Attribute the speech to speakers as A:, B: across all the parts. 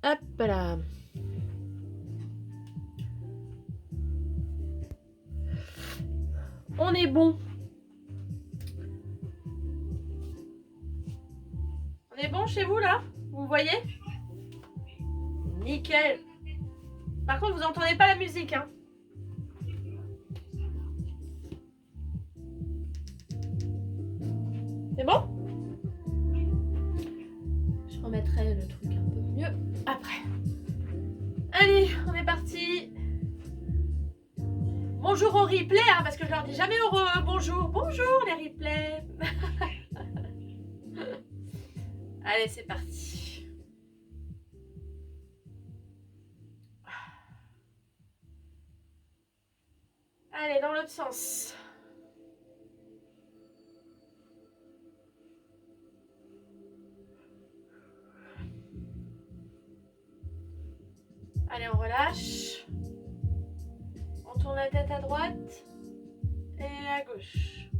A: Hop là. On est bon. On est bon chez vous là? Vous voyez? Nickel. Par contre, vous entendez pas la musique, hein? C'est bon? Je remettrai le truc un peu mieux après. Allez, on est parti. Bonjour au replay, hein, parce que je leur dis jamais bonjour. Bonjour les replays. Allez, c'est parti. Allez, dans l'autre sens. Allez, on relâche. On tourne la tête à droite et à gauche.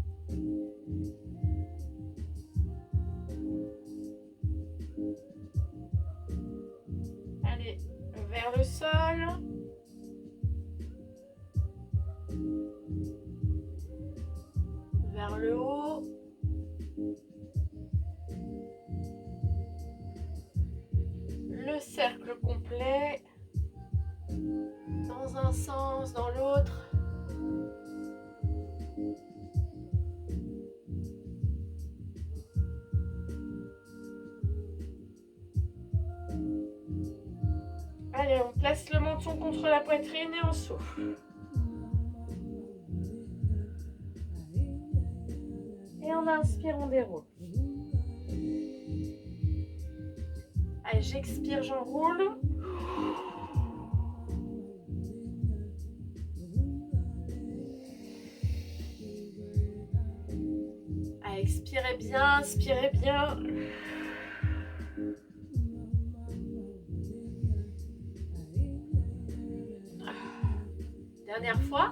A: Allez, vers le sol. Vers le haut. Le cercle complet. Dans un sens, dans l'autre. Allez, on place le menton contre la poitrine et on souffle. Et on inspire, on déroule. Allez, j'expire, j'enroule. Allez, expirez bien, inspirez bien. Dernière fois.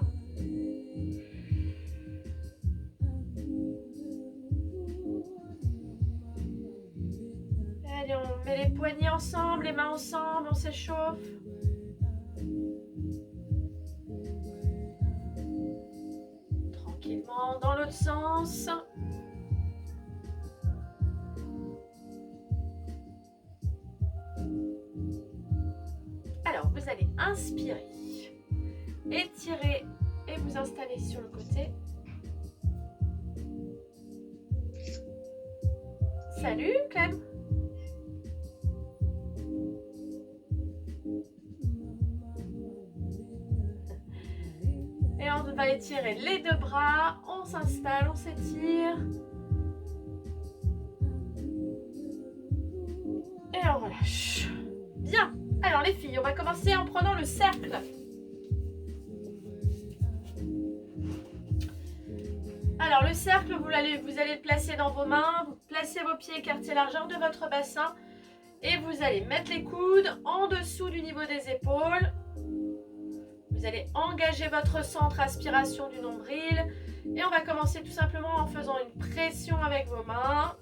A: Allez, on met les poignets ensemble, les mains ensemble, on s'échauffe. Tranquillement, dans l'autre sens. Alors, vous allez inspirer, étirer et vous installer sur le côté. Salut Clem. Et on va étirer les deux bras, on s'installe, on s'étire. Et on relâche. Bien. Alors les filles, on va commencer en prenant le cercle. Alors le cercle, vous allez le placer dans vos mains, vous placez vos pieds écartés largeur de votre bassin et vous allez mettre les coudes en dessous du niveau des épaules. Vous allez engager votre centre aspiration du nombril et on va commencer tout simplement en faisant une pression avec vos mains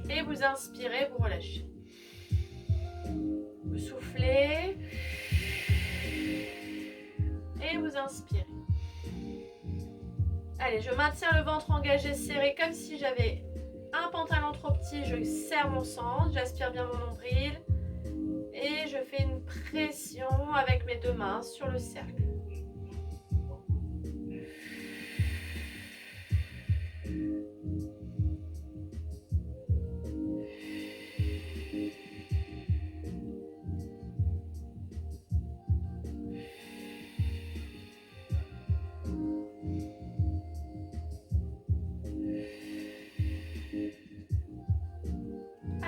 A: et vous inspirez, vous relâchez. Vous soufflez et vous inspirez. Allez, je maintiens le ventre engagé, serré, comme si j'avais un pantalon trop petit. Je serre mon centre, j'aspire bien mon nombril et je fais une pression avec mes deux mains sur le cercle.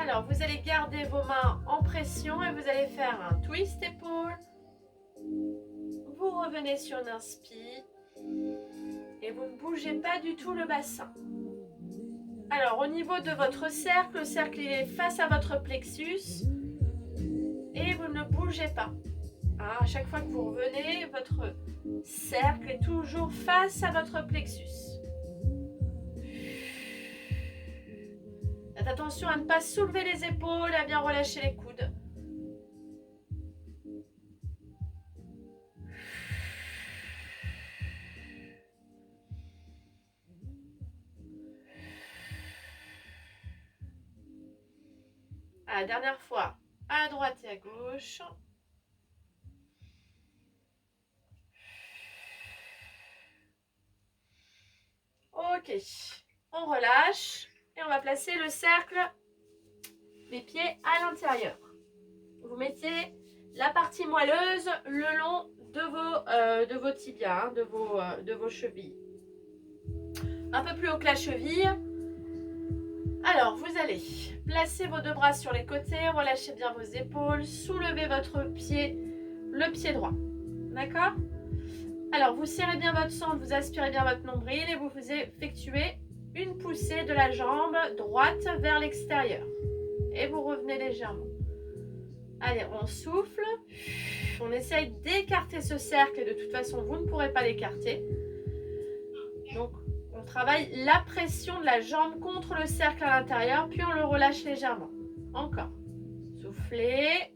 A: Alors, vous allez garder vos mains en pression et vous allez faire un twist épaule. Vous revenez sur l'inspire et vous ne bougez pas du tout le bassin. Alors, au niveau de votre cercle, le cercle il est face à votre plexus et vous ne bougez pas. À chaque fois que vous revenez, votre cercle est toujours face à votre plexus. Faites attention à ne pas soulever les épaules, à bien relâcher les coudes. À la dernière fois, à droite et à gauche. Ok, on relâche et on va placer le cercle des pieds à l'intérieur. Vous mettez la partie moelleuse le long de vos tibias, de vos chevilles. Un peu plus haut que la cheville. Alors, vous allez placer vos deux bras sur les côtés, relâchez bien vos épaules, soulevez votre pied, le pied droit. D'accord? Alors, vous serrez bien votre centre, vous aspirez bien votre nombril et vous effectuez une poussée de la jambe droite vers l'extérieur. Et vous revenez légèrement. Allez, on souffle. On essaye d'écarter ce cercle et de toute façon, vous ne pourrez pas l'écarter. Donc, on travaille la pression de la jambe contre le cercle à l'intérieur, puis on le relâche légèrement. Encore. Soufflez.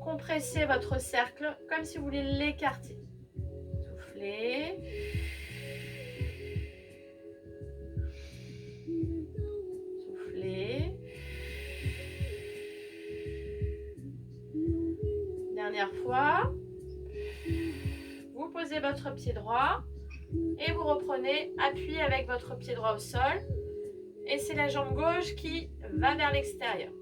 A: Compressez votre cercle comme si vous vouliez l'écarter. Soufflez. Soufflez. Dernière fois. Vous posez votre pied droit et vous reprenez appui avec votre pied droit au sol. Et c'est la jambe gauche qui va vers l'extérieur.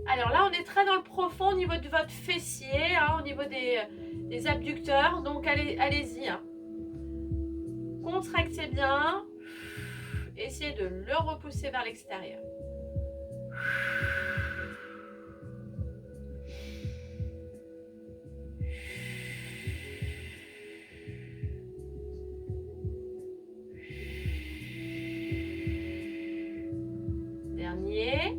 A: Alors là, on est très dans le profond au niveau de votre fessier, hein, au niveau des abducteurs. Donc allez-y. Hein. Contractez bien. Essayez de le repousser vers l'extérieur. Dernier.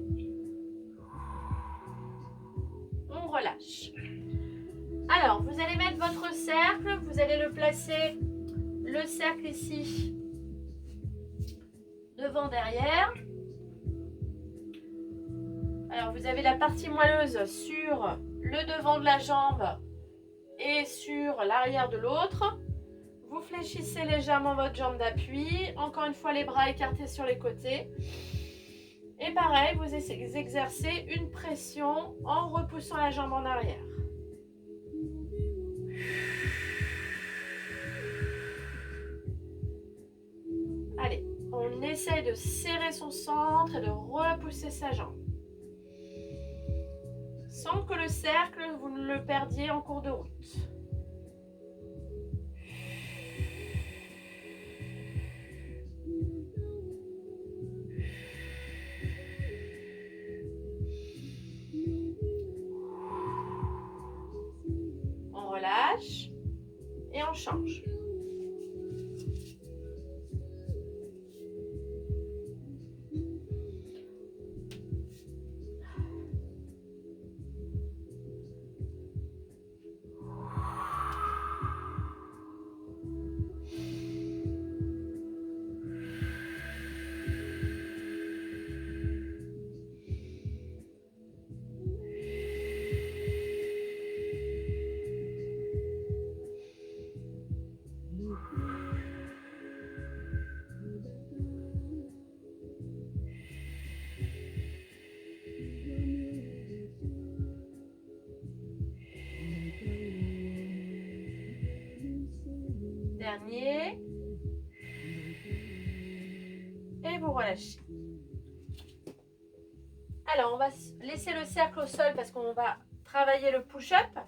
A: On relâche. Alors, vous allez mettre votre cercle. Vous allez le placer, le cercle ici, devant, derrière. Alors, vous avez la partie moelleuse sur le devant de la jambe et sur l'arrière de l'autre. Vous fléchissez légèrement votre jambe d'appui. Encore une fois, les bras écartés sur les côtés. Et pareil, vous exercez une pression en repoussant la jambe en arrière. Allez, on essaye de serrer son centre et de repousser sa jambe. Sans que le cercle, vous ne le perdiez en cours de route. On relâche et on change. Dernier. Et vous relâchez. Alors, on va laisser le cercle au sol parce qu'on va travailler le push-up.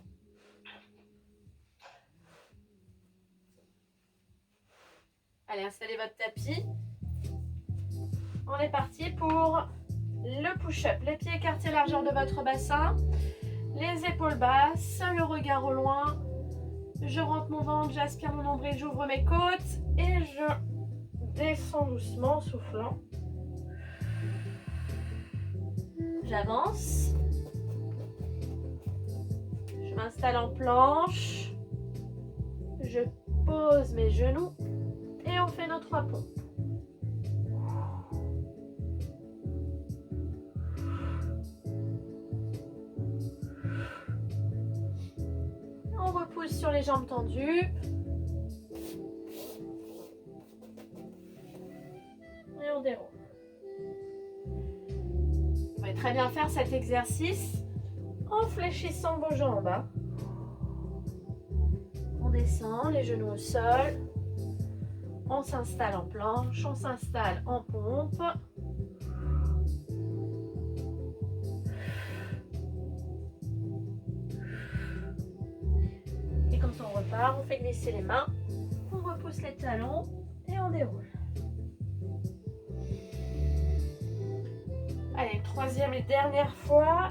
A: Allez, installez votre tapis. On est parti pour le push-up. Les pieds écartés largeur de votre bassin. Les épaules basses, le regard au loin. Je rentre mon ventre, j'aspire mon nombril, j'ouvre mes côtes et je descends doucement en soufflant. J'avance. Je m'installe en planche. Je pose mes genoux et on fait nos 3 pompes. On repousse sur les jambes tendues. Et on déroule. Vous pouvez très bien faire cet exercice en fléchissant vos jambes. Hein. On descend, les genoux au sol. On s'installe en planche, on s'installe en pompe. Et quand on repart, on fait glisser les mains, on repousse les talons et on déroule. Allez, troisième et dernière fois.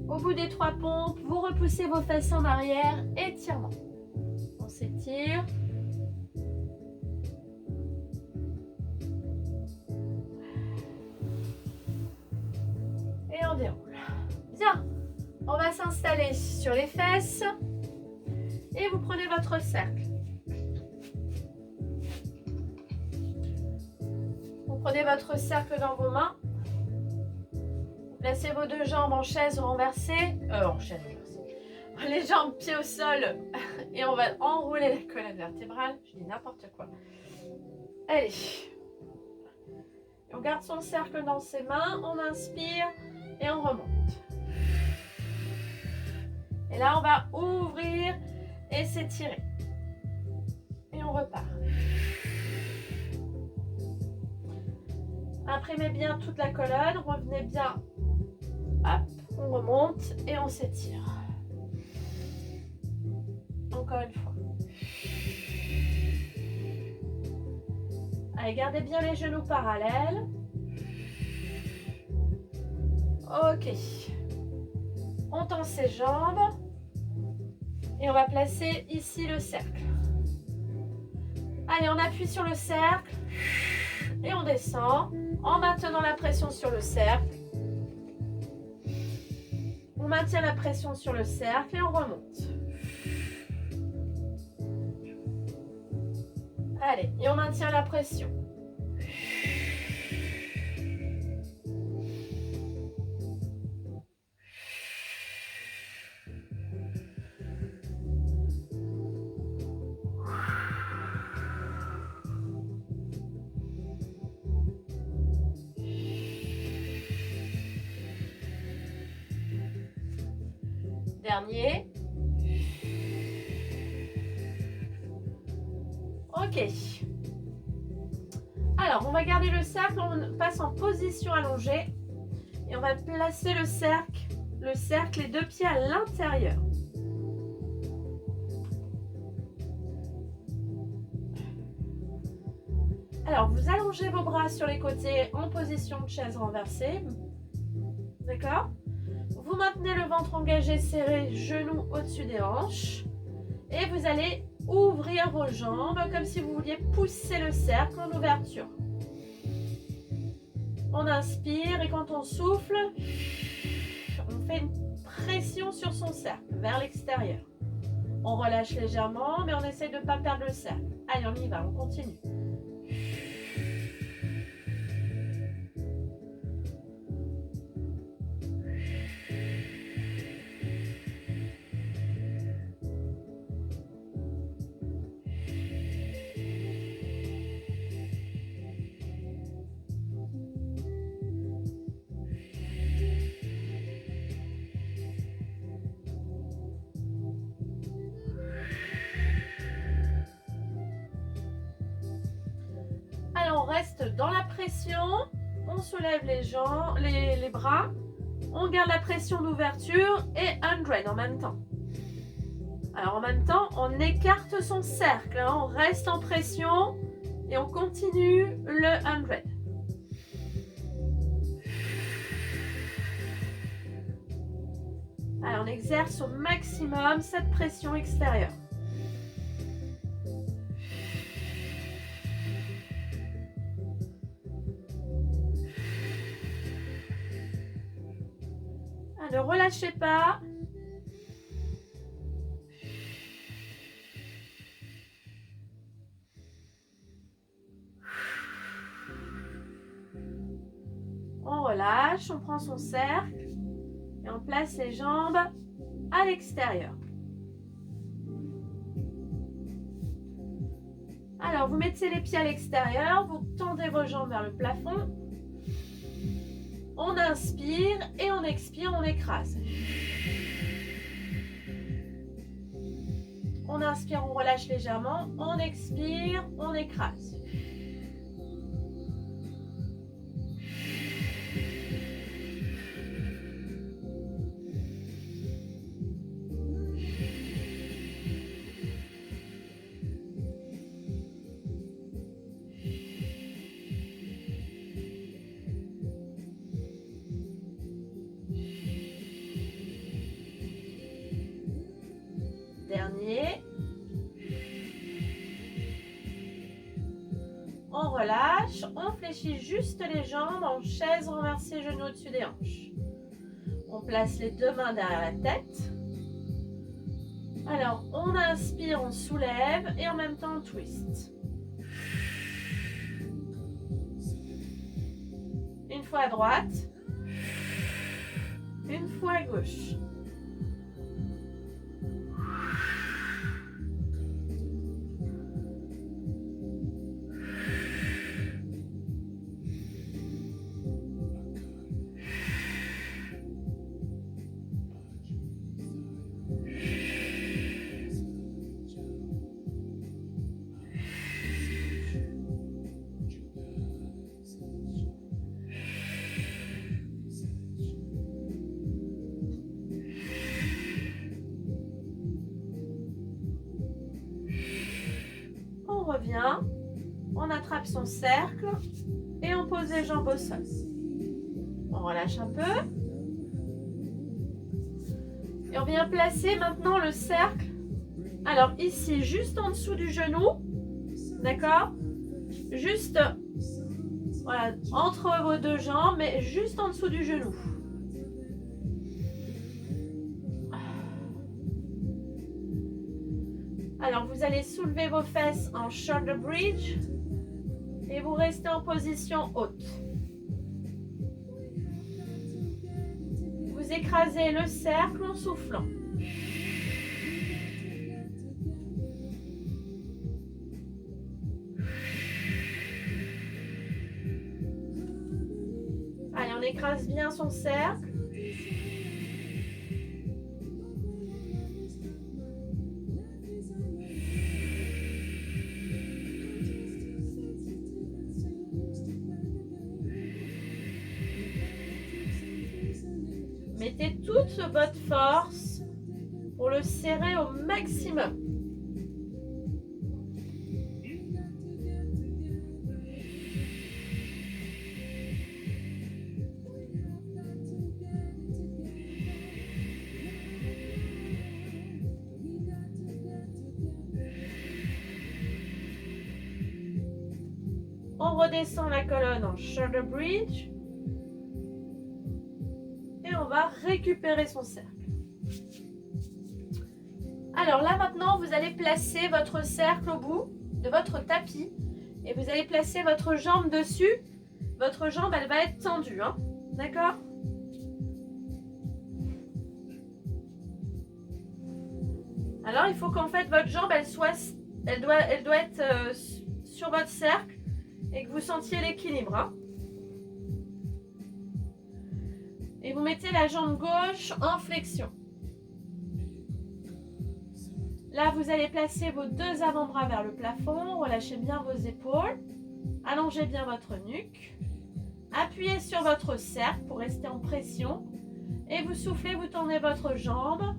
A: Au bout des 3 pompes, vous repoussez vos fesses en arrière, étirement. On s'étire. Et on déroule. Bien, on va s'installer sur les fesses et vous prenez votre cercle. Vous prenez votre cercle dans vos mains. Placez vos 2 jambes en chaise renversée. Les jambes pieds au sol. Et on va enrouler la colonne vertébrale. Je dis n'importe quoi. Allez. On garde son cercle dans ses mains. On inspire et on remonte. Et là, on va ouvrir et s'étirer. Et on repart. Imprimez bien toute la colonne. Revenez bien. Hop, on remonte et on s'étire. Encore une fois. Allez, gardez bien les genoux parallèles. Ok. On tend ses jambes. Et on va placer ici le cercle. Allez, on appuie sur le cercle. Et on descend en maintenant la pression sur le cercle. On maintient la pression sur le cercle et on remonte. Allez, et on maintient la pression. Dernier. Ok. Alors, on va garder le cercle, on passe en position allongée et on va placer le cercle, les 2 pieds à l'intérieur. Alors, vous allongez vos bras sur les côtés en position de chaise renversée. D'accord ? Vous maintenez le ventre engagé, serré, genoux au-dessus des hanches. Et vous allez ouvrir vos jambes comme si vous vouliez pousser le cercle en ouverture. On inspire et quand on souffle, on fait une pression sur son cercle vers l'extérieur. On relâche légèrement, mais on essaye de ne pas perdre le cercle. Allez, on y va, on continue. On reste dans la pression, on soulève les jambes, les bras, on garde la pression d'ouverture et 100 en même temps. Alors en même temps, on écarte son cercle, hein, on reste en pression et on continue le 100. Alors on exerce au maximum cette pression extérieure. Ne relâchez pas. relâche, on prend son cercle et on place les jambes à l'extérieur. Alors, vous mettez les pieds à l'extérieur, vous tendez vos jambes vers le plafond. On inspire et on expire, on écrase. On inspire, on relâche légèrement. On expire, on écrase. Dernier. On relâche, on fléchit juste les jambes en chaise renversée, genoux au-dessus des hanches. On place les deux mains derrière la tête. Alors, on inspire, on soulève et en même temps on twist. Une fois à droite, une fois à gauche. On revient, on attrape son cercle et on pose les jambes au sol. On relâche un peu. Et on vient placer maintenant le cercle. Alors ici, juste en dessous du genou. D'accord? Juste voilà, entre vos deux jambes, mais juste en dessous du genou. Alors, vous allez soulever vos fesses en shoulder bridge et vous restez en position haute. Vous écrasez le cercle en soufflant. Allez, on écrase bien son cercle. Mettez toute votre force pour le serrer au maximum. On redescend la colonne en shoulder bridge. Et on va récupérer son cercle. Alors là maintenant, vous allez placer votre cercle au bout de votre tapis. Et vous allez placer votre jambe dessus. Votre jambe, elle va être tendue. Hein? D'accord? Alors il faut qu'en fait votre jambe, elle doit être sur votre cercle. Et que vous sentiez l'équilibre. Hein? Et vous mettez la jambe gauche en flexion. Là, vous allez placer vos deux avant-bras vers le plafond. Relâchez bien vos épaules. Allongez bien votre nuque. Appuyez sur votre cercle pour rester en pression. Et vous soufflez, vous tournez votre jambe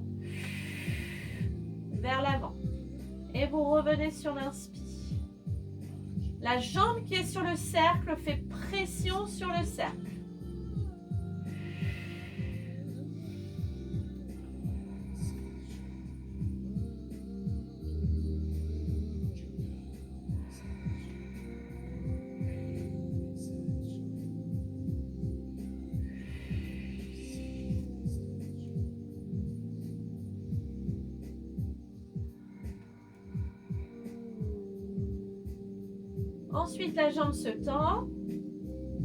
A: vers l'avant. Et vous revenez sur l'inspire. La jambe qui est sur le cercle fait pression sur le cercle. Ensuite, la jambe se tend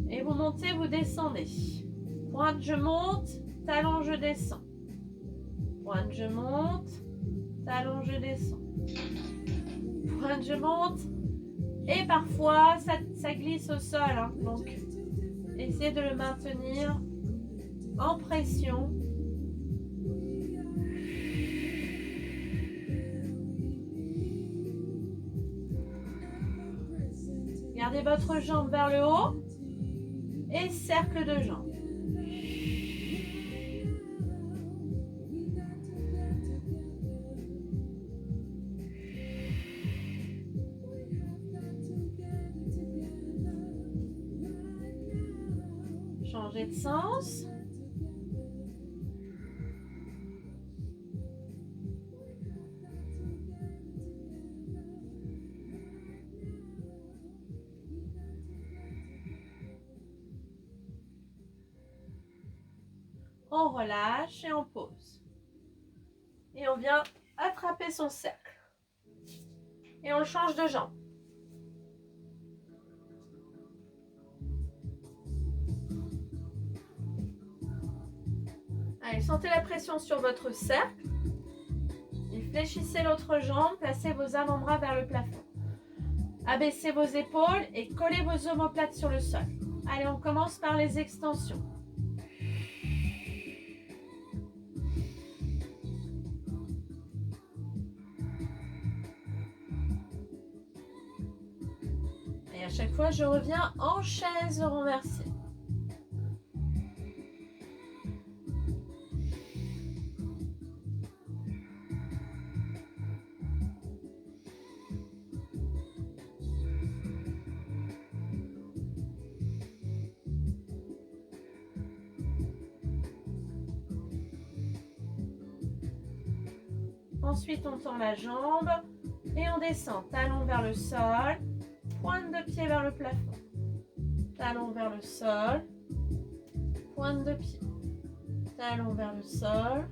A: et vous montez, vous descendez. Pointe, je monte, talon, je descends. Pointe, je monte, talon, je descends. Pointe, je monte. Et parfois, ça glisse au sol. Hein. Donc, essayez de le maintenir en pression. Gardez votre jambe vers le haut et cercle de jambes. Changez de sens. On relâche et on pose. Et on vient attraper son cercle. Et on change de jambe. Allez, sentez la pression sur votre cercle. Et fléchissez l'autre jambe, placez vos avant-bras vers le plafond. Abaissez vos épaules et collez vos omoplates sur le sol. Allez, on commence par les extensions. Et à chaque fois, je reviens en chaise renversée. Ensuite, on tend la jambe et on descend. Talon vers le sol, pointe de pied vers le plafond. Talon vers le sol, pointe de pied. Talon vers le sol,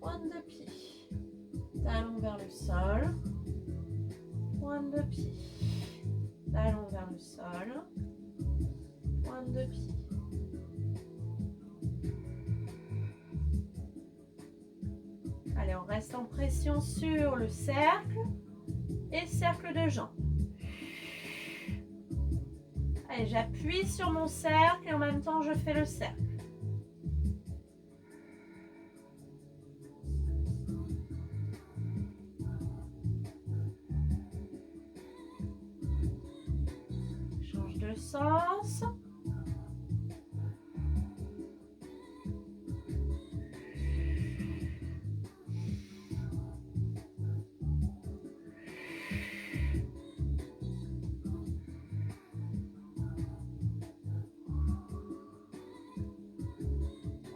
A: pointe de pied. Talon vers le sol, pointe de pied. Talon vers le sol, pointe de pied. Allez, on reste en pression sur le cercle et cercle de jambes. Allez, j'appuie sur mon cercle et en même temps, je fais le cercle. Change de sens.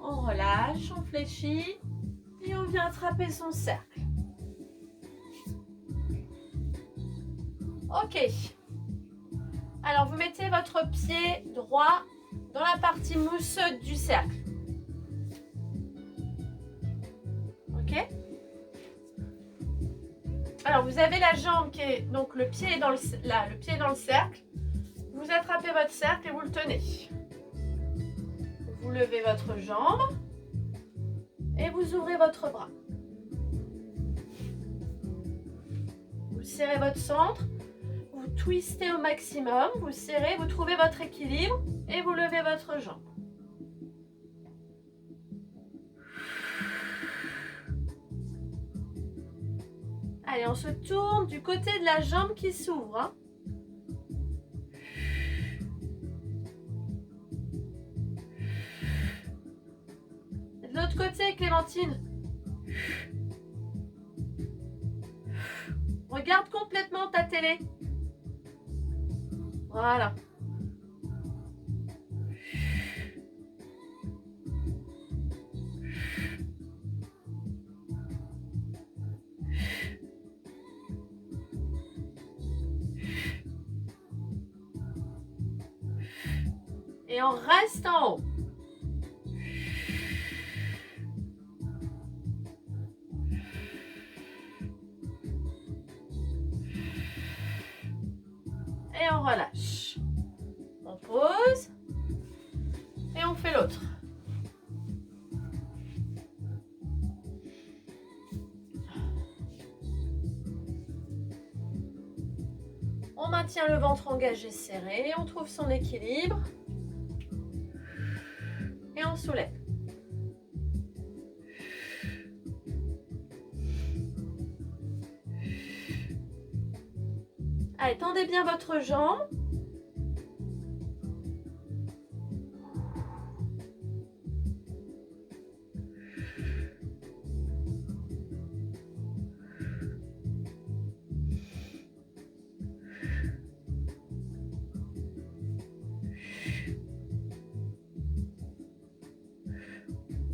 A: On relâche, on fléchit et on vient attraper son cercle. Ok. Alors, vous mettez votre pied droit dans la partie mousseuse du cercle. Ok. Alors, vous avez la jambe qui est... Donc, le pied est dans le pied est dans le cercle. Vous attrapez votre cercle et vous le tenez. Vous levez votre jambe et vous ouvrez votre bras. Vous serrez votre centre, vous twistez au maximum, vous serrez, vous trouvez votre équilibre et vous levez votre jambe. Allez, on se tourne du côté de la jambe qui s'ouvre. Hein. De l'autre côté, Clémentine. Regarde complètement ta télé. Voilà. Et on reste en haut. Et on relâche. On pose. Et on fait l'autre. On maintient le ventre engagé, serré. On trouve son équilibre. Et on soulève. Allez, tendez bien votre jambe.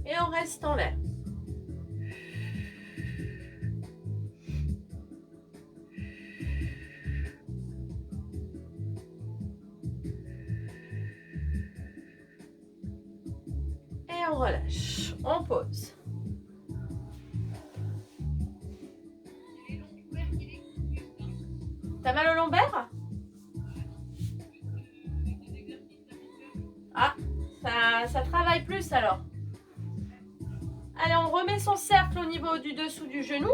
A: Et on reste en l'air. Et on relâche. On pose. T'as mal au lombaire? Ah, ça travaille plus alors. Allez, on remet son cercle au niveau du dessous du genou.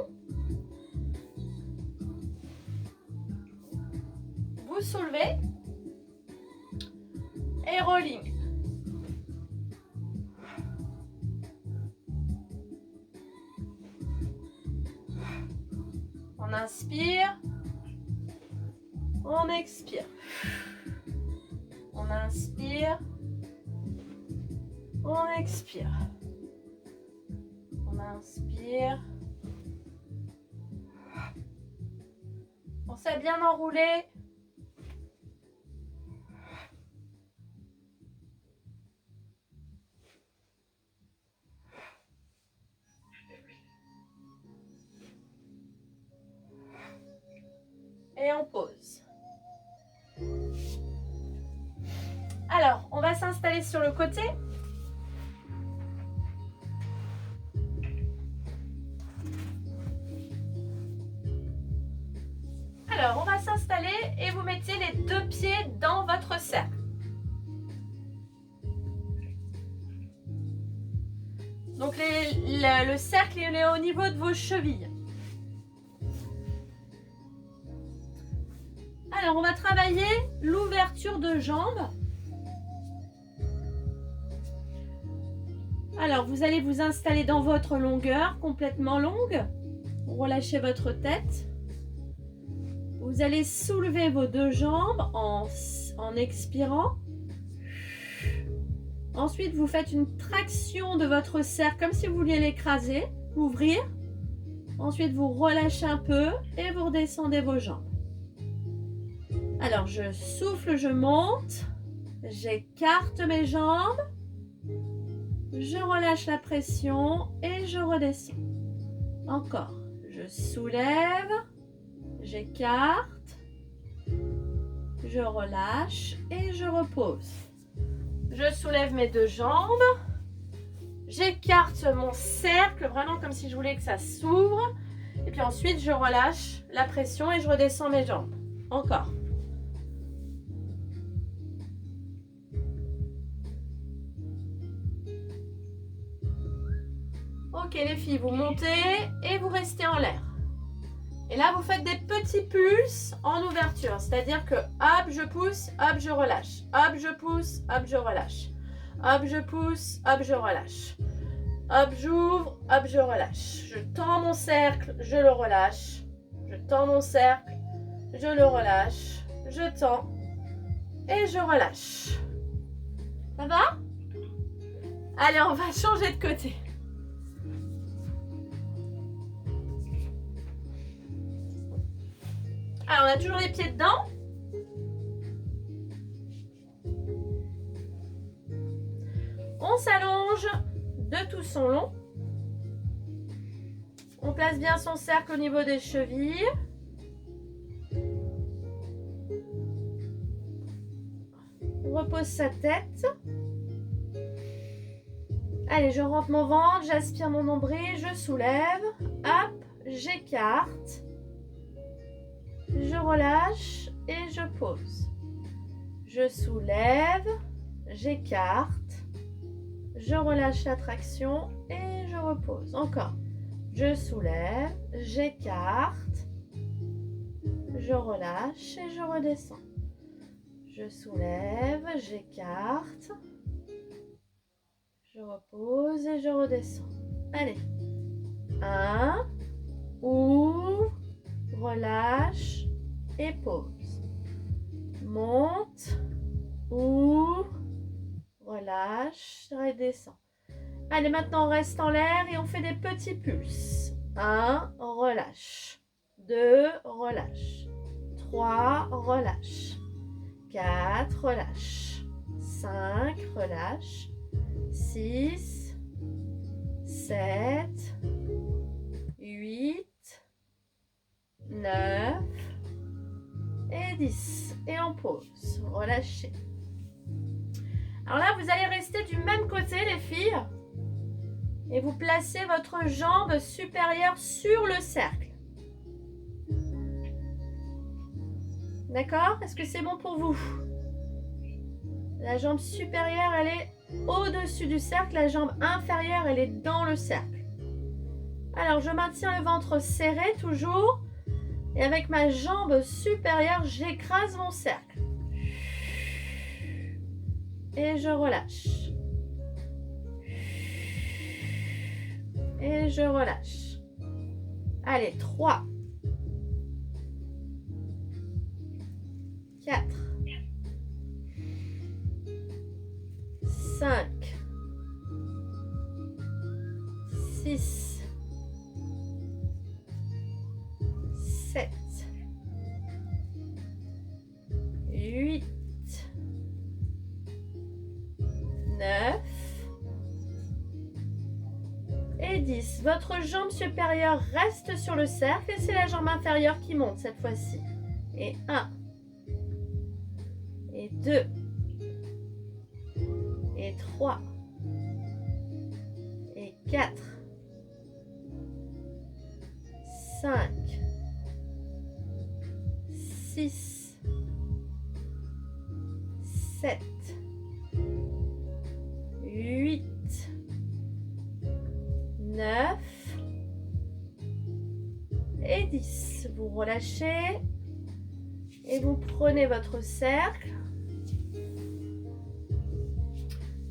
A: Vous soulevez. Et rolling. On inspire. On expire. On inspire. On expire. On inspire. On s'est bien enroulé. Et on pose. Alors, on va s'installer sur le côté. Alors, on va s'installer et vous mettez les deux pieds dans votre cercle. Donc, le cercle il est au niveau de vos chevilles. Alors, on va travailler l'ouverture de jambes. Alors, vous allez vous installer dans votre longueur, complètement longue. Relâchez votre tête. Vous allez soulever vos deux jambes en expirant. Ensuite, vous faites une traction de votre cercle comme si vous vouliez l'écraser, ouvrir. Ensuite, vous relâchez un peu et vous redescendez vos jambes. Alors, je souffle, je monte. J'écarte mes jambes. Je relâche la pression et je redescends. Encore. Je soulève. J'écarte. Je relâche et je repose. Je soulève mes deux jambes. J'écarte mon cercle, vraiment comme si je voulais que ça s'ouvre. Et puis ensuite, je relâche la pression et je redescends mes jambes. Encore. Ok les filles, vous montez et vous restez en l'air. Et là, vous faites des petits pulses en ouverture. C'est-à-dire que hop, je pousse, hop, je relâche. Hop, je pousse, hop, je relâche. Hop, je pousse, hop, je relâche. Hop, j'ouvre, hop, je relâche. Je tends mon cercle, je le relâche. Je tends mon cercle, je le relâche. Je tends et je relâche. Ça va? Allez, on va changer de côté. Alors, on a toujours les pieds dedans. On s'allonge de tout son long. On place bien son cercle au niveau des chevilles. On repose sa tête. Allez, je rentre mon ventre, j'aspire mon nombril, je soulève. Hop, j'écarte. Je relâche et je pose. Je soulève, j'écarte. Je relâche la traction et je repose. Encore. Je soulève, j'écarte. je relâche et je redescends. Je soulève, j'écarte. Je repose et je redescends. Allez. 1, ouvre, relâche et pose. Monte, ouvre, relâche, redescend. Allez, maintenant on reste en l'air et on fait des petits pulses. 1, relâche. 2, relâche. 3, relâche. 4, relâche. 5, relâche. 6, 7, 8, 9 et 10. Et on pose. Relâchez. Alors là, vous allez rester du même côté, les filles. Et vous placez votre jambe supérieure sur le cercle. D'accord? Est-ce que c'est bon pour vous? La jambe supérieure, elle est au-dessus du cercle. La jambe inférieure, elle est dans le cercle. Alors, je maintiens le ventre serré toujours. Et avec ma jambe supérieure, j'écrase mon cercle. Et je relâche. Et je relâche. Allez, 3. 4. 5. 6. 7. 8. 9. Et 10. Votre jambe supérieure reste sur le cercle et c'est la jambe inférieure qui monte cette fois-ci. Et 1. Et 2. Et 3. Et 4. 5. 6. 7. 8. 9 et 10. Vous relâchez et vous prenez votre cercle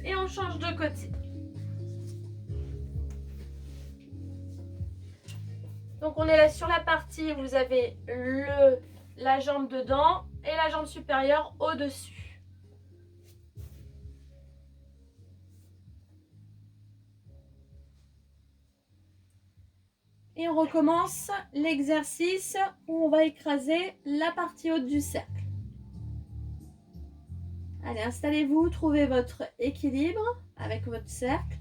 A: et on change de côté. Donc on est là sur la partie où vous avez la jambe dedans et la jambe supérieure au-dessus. Et on recommence l'exercice où on va écraser la partie haute du cercle. Allez, installez-vous, trouvez votre équilibre avec votre cercle.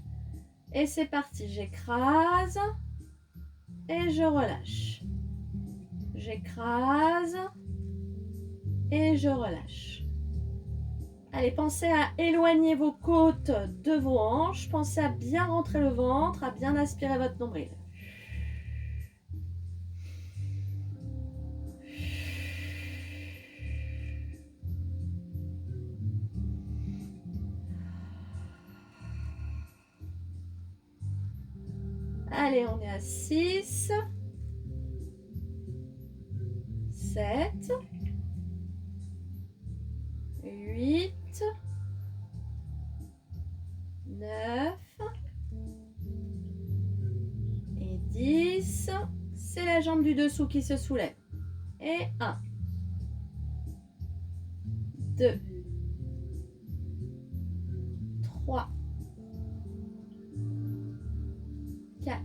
A: Et c'est parti, j'écrase et je relâche. J'écrase et je relâche. Allez, pensez à éloigner vos côtes de vos hanches. Pensez à bien rentrer le ventre, à bien aspirer votre nombril. Allez, on est à 6, 7, 8, 9 et 10. C'est la jambe du dessous qui se soulève. Et 1, 2, 3, 4,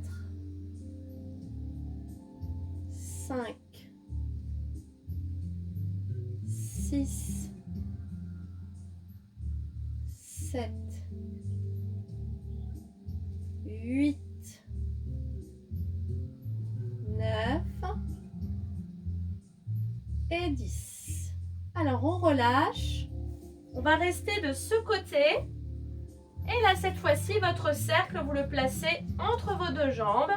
A: 5, 6, 7, 8, 9 et 10. Alors on relâche. On va rester de ce côté. Et là, cette fois-ci, votre cercle, vous le placez entre vos deux jambes.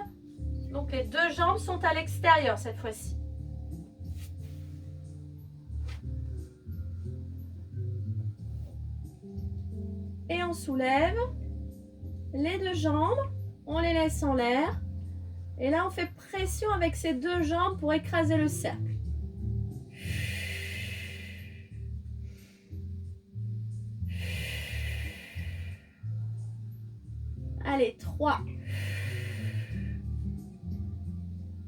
A: Donc, les deux jambes sont à l'extérieur cette fois-ci. Et on soulève les deux jambes. On les laisse en l'air. Et là, on fait pression avec ces deux jambes pour écraser le cercle. Allez, 3,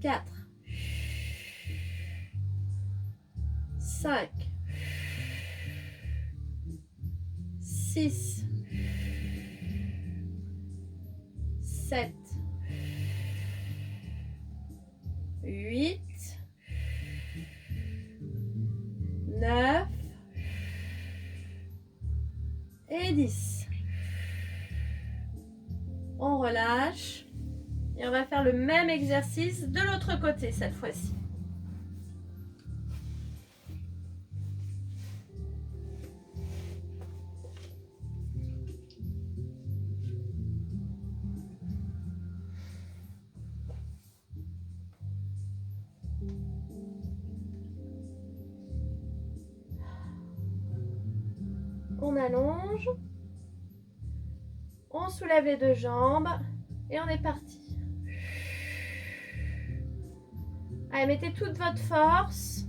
A: 4, 5, 6, 7, 8, 9 et 10. On relâche et on va faire le même exercice de l'autre côté cette fois-ci. On allonge, on soulève les deux jambes et on est parti. Allez, mettez toute votre force.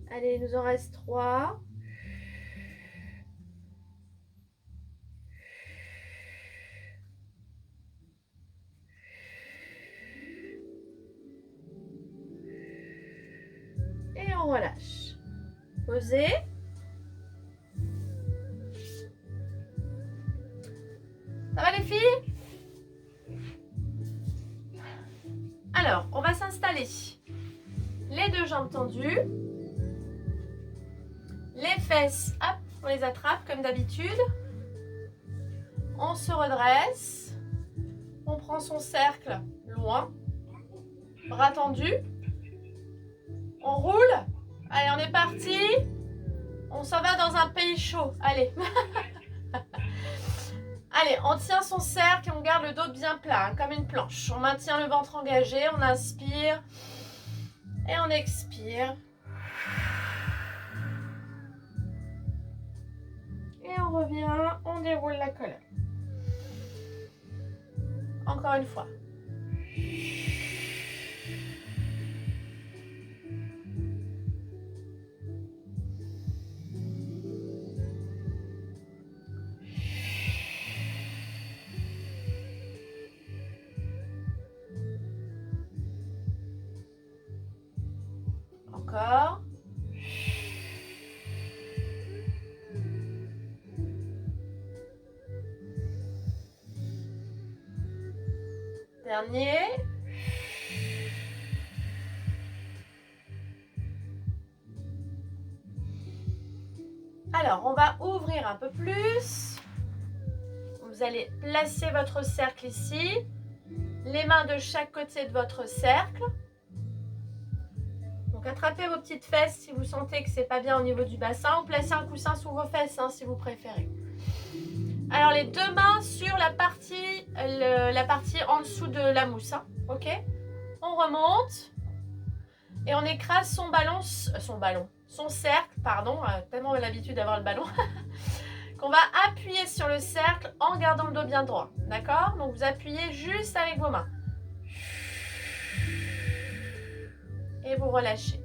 A: Allez, il nous en reste 3. Et on relâche. Posez. Ça va les filles? Alors, on va s'installer. Les deux jambes tendues. Les fesses, hop, on les attrape comme d'habitude. On se redresse. On prend son cercle loin. Bras tendus. On roule. Allez, on est parti. On s'en va dans un pays chaud. Allez. Allez, on tient son cercle et on garde le dos bien plat, hein, comme une planche. On maintient le ventre engagé. On inspire. Et on expire. Et on revient. On déroule la colonne. Encore une fois. Encore. Dernier. Alors, on va ouvrir un peu plus. Vous allez placer votre cercle ici. Les mains de chaque côté de votre cercle. Donc, attrapez vos petites fesses si vous sentez que c'est pas bien au niveau du bassin. Ou placez un coussin sous vos fesses hein, si vous préférez. Alors, les deux mains sur la partie en dessous de la mousse. Hein, ok? On remonte. Et on écrase son cercle, pardon, tellement l'habitude d'avoir le ballon, qu'on va appuyer sur le cercle en gardant le dos bien droit, d'accord? Donc vous appuyez juste avec vos mains. Et vous relâchez.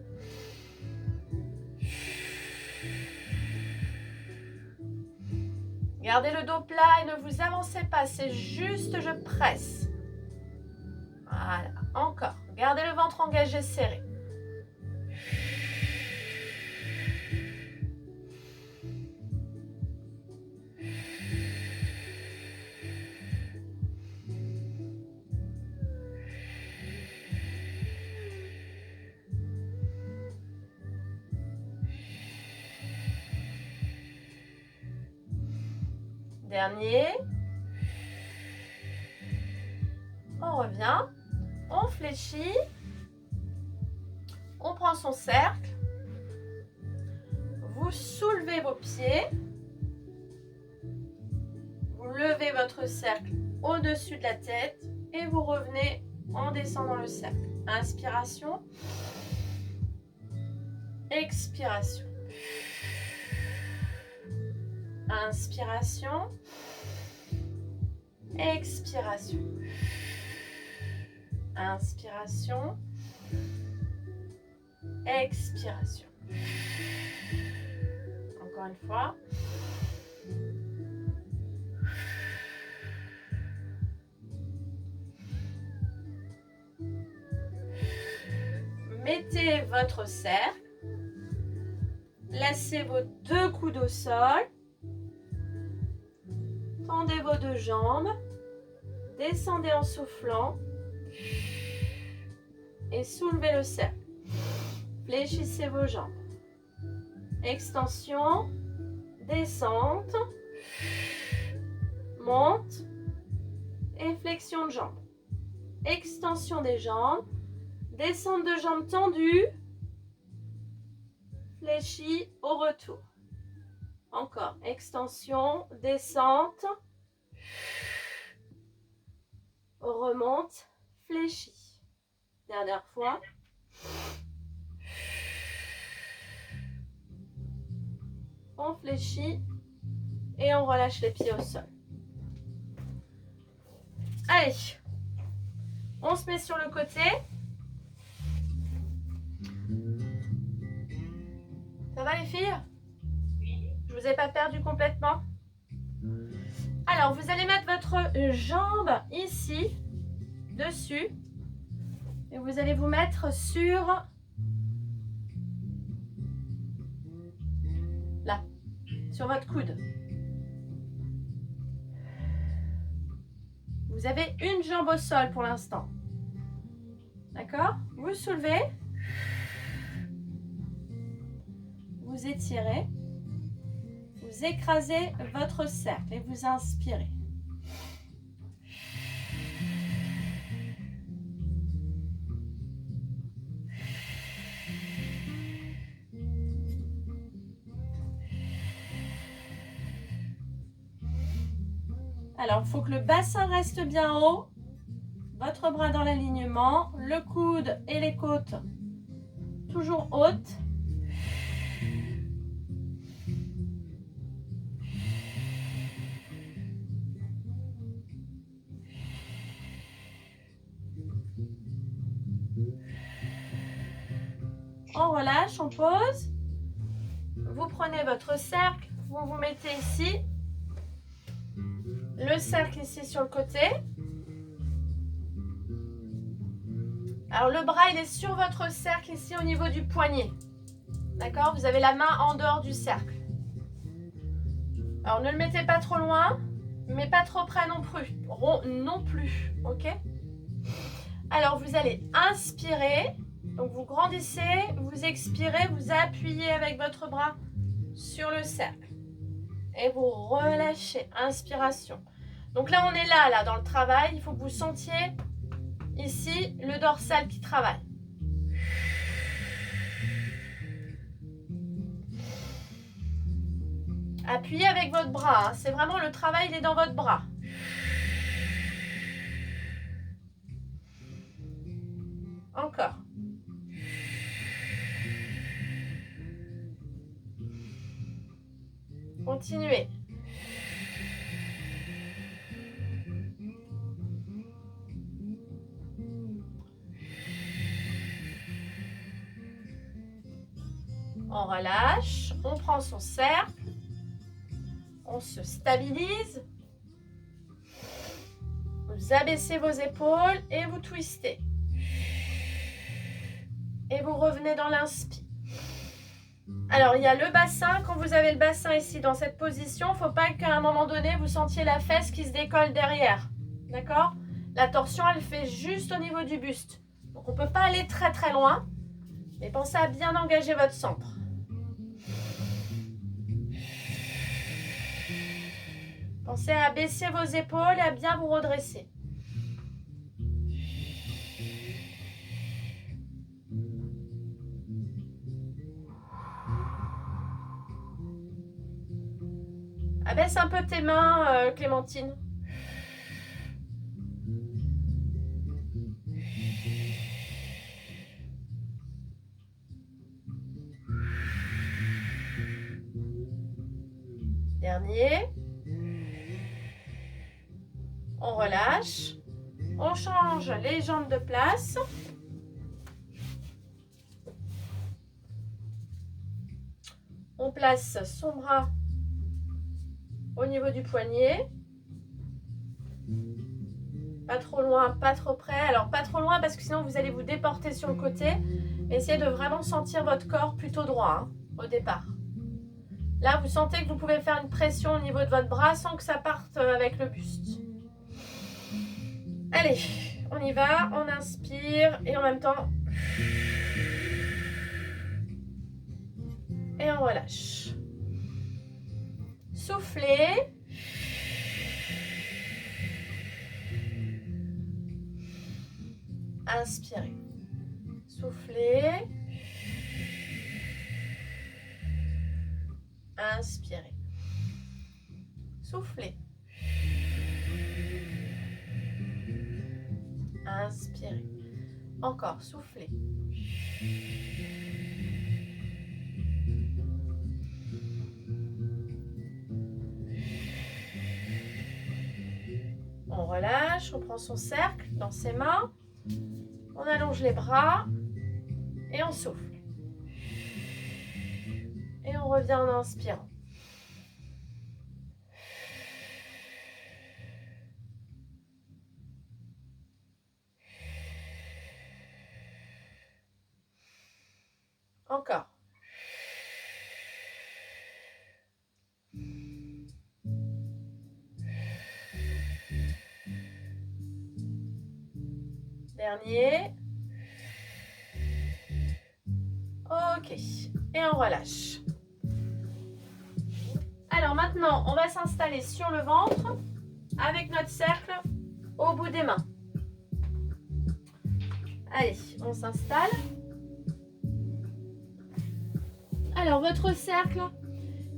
A: Gardez le dos plat et ne vous avancez pas, c'est juste je presse. Voilà, encore. Gardez le ventre engagé, serré. Dernier. On revient. On fléchit. On prend son cercle. Vous soulevez vos pieds. Vous levez votre cercle au-dessus de la tête. Et vous revenez en descendant le cercle. Inspiration. Expiration. Inspiration. Expiration. Inspiration. Expiration. Encore une fois. Mettez votre cercle. Placez vos deux coudes au sol. Tendez vos deux jambes. Descendez en soufflant. Et soulevez le cercle. Fléchissez vos jambes. Extension. Descente. Monte. Et flexion de jambes. Extension des jambes. Descente de jambes tendues. Fléchis au retour. Encore. Extension, descente. Remonte, fléchis. Dernière fois. On fléchit et on relâche les pieds au sol. Allez. On se met sur le côté. Ça va les filles? Oui. Je vous ai pas perdu complètement? Alors, vous allez mettre votre jambe ici, dessus. Et vous allez vous mettre sur... là, sur votre coude. Vous avez une jambe au sol pour l'instant. D'accord? Vous soulevez. Vous étirez. Vous écrasez votre cercle et vous inspirez. Alors, il faut que le bassin reste bien haut. Votre bras dans l'alignement. Le coude et les côtes toujours hautes. On relâche, on pose. Vous prenez votre cercle, vous vous mettez ici. Le cercle ici sur le côté. Alors le bras il est sur votre cercle ici au niveau du poignet. D'accord? Vous avez la main en dehors du cercle. Alors ne le mettez pas trop loin, mais pas trop près non plus. Non plus, ok? Alors vous allez inspirer. Donc vous grandissez, vous expirez, vous appuyez avec votre bras sur le cercle. Et vous relâchez. Inspiration. Donc là on est là dans le travail. Il faut que vous sentiez ici le dorsal qui travaille. Appuyez avec votre bras. Hein. C'est vraiment le travail, il est dans votre bras. Encore. Continuez. On relâche, on prend son cercle, on se stabilise. Vous abaissez vos épaules et vous twistez. Et vous revenez dans l'inspire. Alors, il y a le bassin. Quand vous avez le bassin ici dans cette position, il ne faut pas qu'à un moment donné, vous sentiez la fesse qui se décolle derrière. D'accord? La torsion, elle fait juste au niveau du buste. Donc, on ne peut pas aller très très loin. Mais pensez à bien engager votre centre. Pensez à baisser vos épaules et à bien vous redresser. Abaisse un peu tes mains, Clémentine. Dernier. On relâche. On change les jambes de place. On place son bras au niveau du poignet. Pas trop loin, pas trop près. Alors pas trop loin parce que sinon vous allez vous déporter sur le côté. Mais essayez de vraiment sentir votre corps plutôt droit au départ. Là, vous sentez que vous pouvez faire une pression au niveau de votre bras sans que ça parte avec le buste. Allez, on y va. On inspire et en même temps... Et on relâche. Soufflez. Inspirez. Soufflez. Inspirez. Soufflez. Inspirez. Encore, soufflez. On relâche, on prend son cercle dans ses mains. On allonge les bras et on souffle. Et on revient en inspirant. Encore. Dernier. Ok. Et on relâche. Alors maintenant, on va s'installer sur le ventre avec notre cercle au bout des mains. Allez, on s'installe. Alors, votre cercle,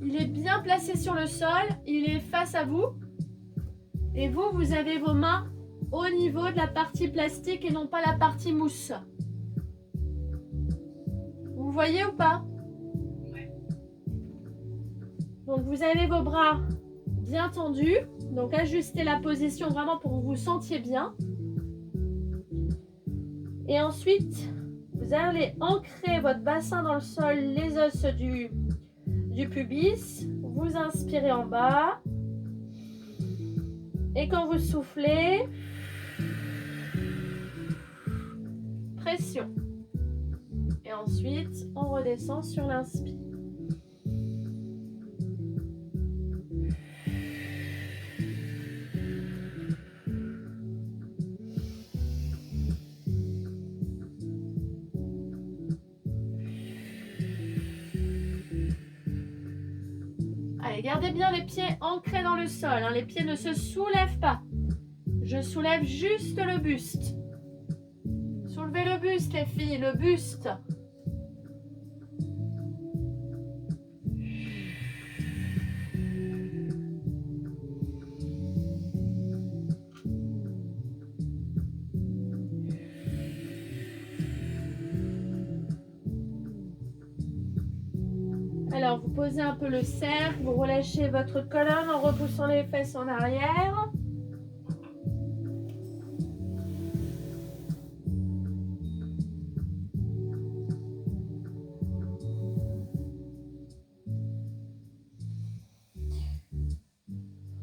A: il est bien placé sur le sol. Il est face à vous. Et vous, vous avez vos mains au niveau de la partie plastique et non pas la partie mousse. Vous voyez ou pas? Donc, vous avez vos bras bien tendus. Donc, ajustez la position vraiment pour que vous vous sentiez bien. Et ensuite, vous allez ancrer votre bassin dans le sol, les os du pubis. Vous inspirez en bas. Et quand vous soufflez, pression. Et ensuite, on redescend sur l'inspire. Allez, gardez bien les pieds ancrés dans le sol. Les pieds ne se soulèvent pas. Je soulève juste le buste. Soulevez le buste, les filles, le buste. Alors, vous posez un peu le cercle, vous relâchez votre colonne en repoussant les fesses en arrière.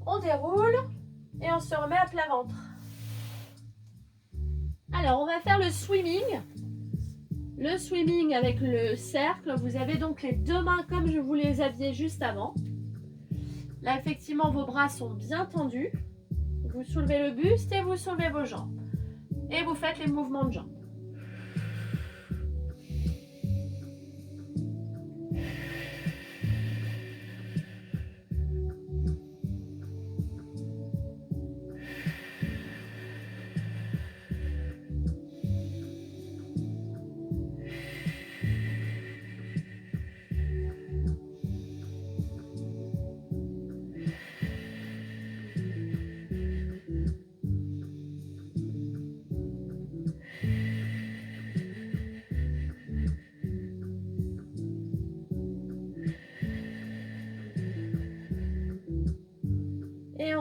A: On déroule et on se remet à plat ventre. Alors, on va faire le swimming. Le swimming avec le cercle. Vous avez donc les deux mains comme je vous les aviez juste avant. Là, effectivement, vos bras sont bien tendus. Vous soulevez le buste et vous soulevez vos jambes. Et vous faites les mouvements de jambes.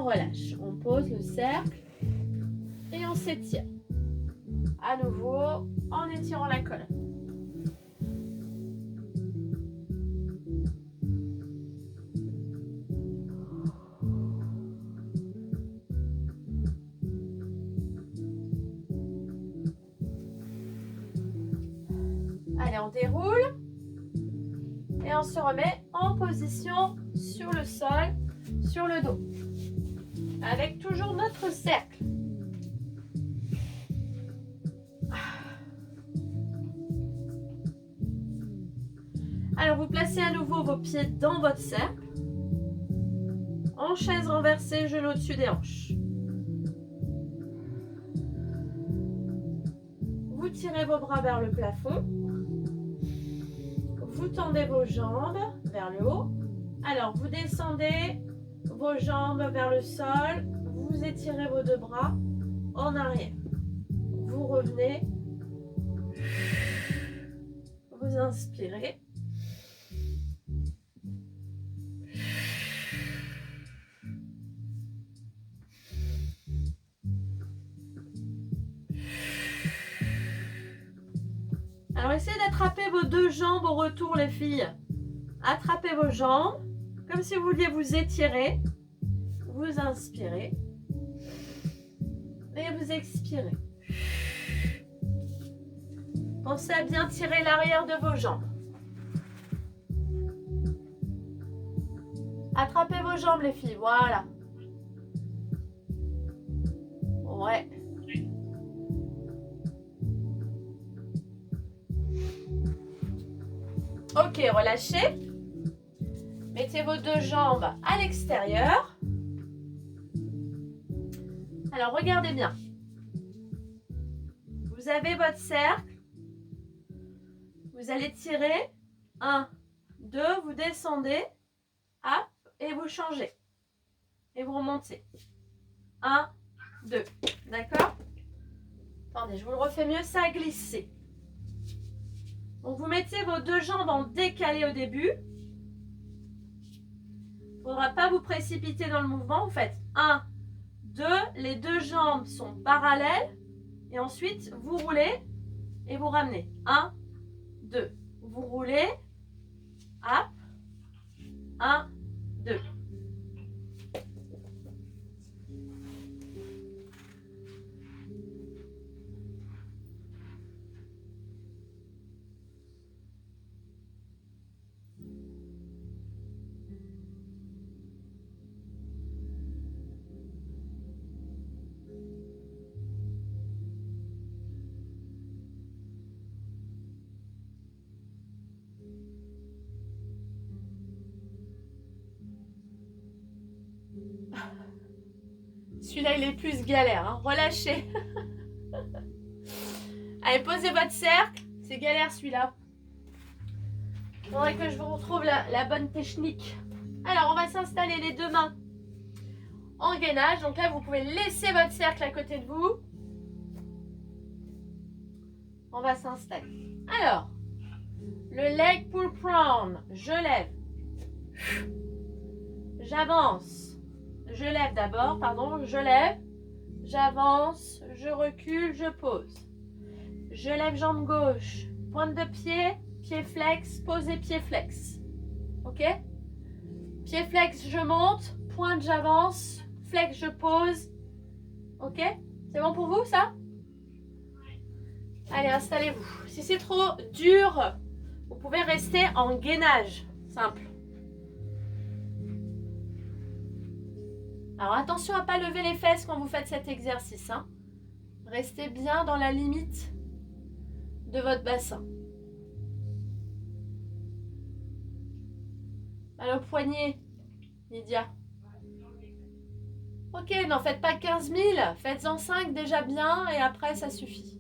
A: on relâche. On pose le cercle et on s'étire. À nouveau, en étirant la colonne. Allez, on déroule et on se remet en position sur le sol, sur le dos, avec toujours notre cercle. Alors, vous placez à nouveau vos pieds dans votre cercle, en chaise renversée, genoux au-dessus des hanches. Vous tirez vos bras vers le plafond. Vous tendez vos jambes vers le haut. Alors, vous descendez vos jambes vers le sol. Vous étirez vos deux bras en arrière. Vous revenez. Vous inspirez. Alors, essayez d'attraper vos deux jambes au retour, les filles. Attrapez vos jambes, comme si vous vouliez vous étirer. Vous inspirez. Et vous expirez. Pensez à bien tirer l'arrière de vos jambes. Attrapez vos jambes, les filles. Voilà. Ouais. Ok, relâchez. Mettez vos deux jambes à l'extérieur. Alors, regardez bien. Vous avez votre cercle. Vous allez tirer. 1, 2, vous descendez. Hop, et vous changez. Et vous remontez. 1, 2. D'accord? Attendez, je vous le refais mieux. Ça a glissé. Donc, vous mettez vos deux jambes en décalé au début. Il ne faudra pas vous précipiter dans le mouvement. Vous faites 1, 2. Les deux jambes sont parallèles. Et ensuite, vous roulez et vous ramenez. 1, 2. Vous roulez. Hop. 1, 2. Celui-là, il est plus galère. Hein. Relâchez. Allez, posez votre cercle. C'est galère, celui-là. Il faudrait que je vous retrouve la bonne technique. Alors, on va s'installer les deux mains en gainage. Donc là, vous pouvez laisser votre cercle à côté de vous. On va s'installer. Alors, le leg pull prone. Je lève. J'avance. Je lève d'abord, pardon, je lève, j'avance, je recule, je pose. Je lève jambe gauche, pointe de pied, pied flex, posez pied flex. Ok? Pied flex, je monte, pointe, j'avance, flex, je pose. Ok? C'est bon pour vous ça? Allez, installez-vous. Si c'est trop dur, vous pouvez rester en gainage, simple. Alors attention à ne pas lever les fesses quand vous faites cet exercice. Hein. Restez bien dans la limite de votre bassin. Mal au poignet, Lydia. Ok, n'en faites pas 15 000. Faites-en 5 déjà bien et après ça suffit.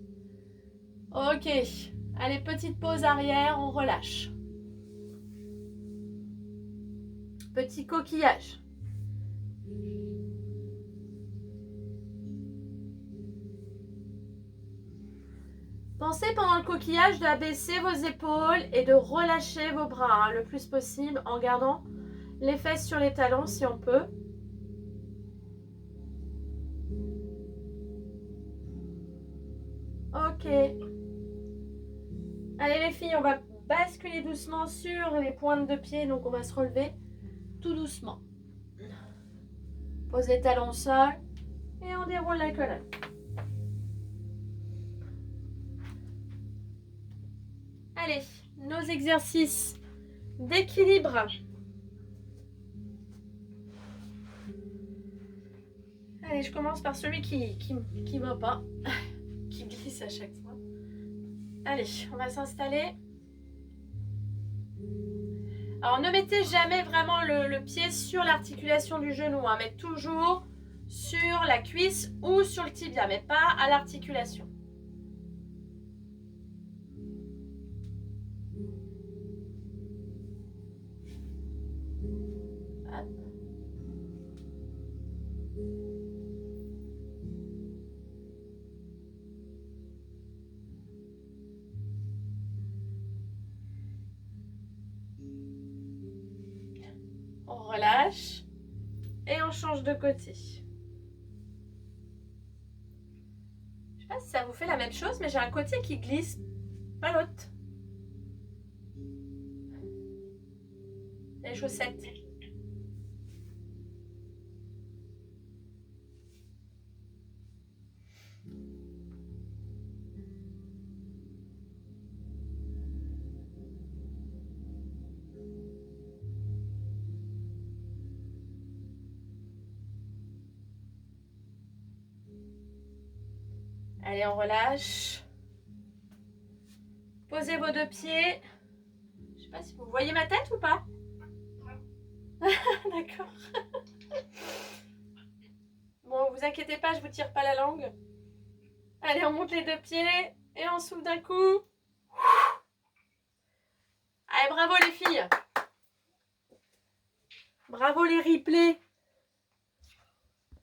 A: Ok, allez, petite pause arrière, on relâche. Petit coquillage. Pensez pendant le coquillage d'abaisser vos épaules et de relâcher vos bras hein, le plus possible en gardant les fesses sur les talons si on peut. Ok. Allez les filles, on va basculer doucement sur les pointes de pied. Donc on va se relever tout doucement. Pose les talons au sol et on déroule la colonne. Allez, nos exercices d'équilibre. Allez, je commence par celui qui va pas, qui glisse à chaque fois. Allez, on va s'installer. Alors, ne mettez jamais vraiment le pied sur l'articulation du genou, hein, mais toujours sur la cuisse ou sur le tibia, mais pas à l'articulation. On relâche et on change de côté. Je sais pas si ça vous fait la même chose, mais j'ai un côté qui glisse, pas l'autre. Les chaussettes. Allez, on relâche. Posez vos deux pieds. Je sais pas si vous voyez ma tête ou pas. D'accord. Bon, vous inquiétez pas, je vous tire pas la langue. Allez, on monte les deux pieds et on souffle d'un coup. Allez, bravo les filles. Bravo les replays.